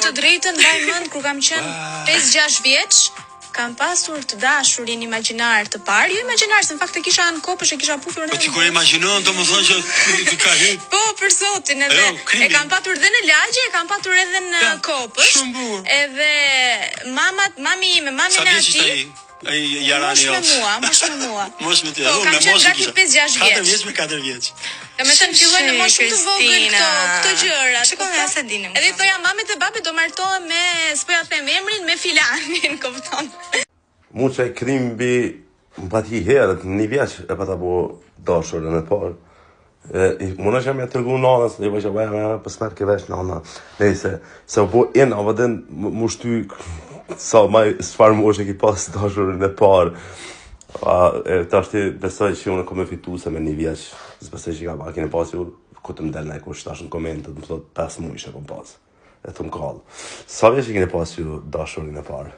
të drejtën mbaj mend kur kam qenë 5-6 vjeç, kam pasur të dashurin imagjinar të parë, jo imagjinar, se në fakt e kisha në kopësh, e kisha pufur në. Po ti kur imagjinon, domethënë që të ka hyrë. Po, për zotin, edhe e kam patur edhe në lagje, e kam patur edhe në kopësh. Edhe mami ime, mamin e atij. Ai jarani jot. Mosh me mua. Mosh me ty. Po, kam qenë gati 5-6 vjeç. 4 vjeç me 4 vjeç. Ka me thënë filloj në moshë shumë të vogël këto gjëra. Shikoj ja se dinim. Edhe thoja mamit e babit do martohem me, s'po ja them emrin, me filanin, kupton. Mu që e krim bi më pati herët, një vjeç e pata po dashurën e parë. Muna që me tërgu nanës, e po që për smerë ke vesh nana. Nejse, se po in avadin mu shty sa maj sfarë mu është e ki pas dashurën e parë. Ta është besoj që unë kom e fitu se me një vjeç, besoj që ka kine pas ju, ku të mdel në e kush tash në komentët, më thot 5 mujsh e kom pas. E të më kallë. Sa vjeç e kine pas ju dashurën e parë?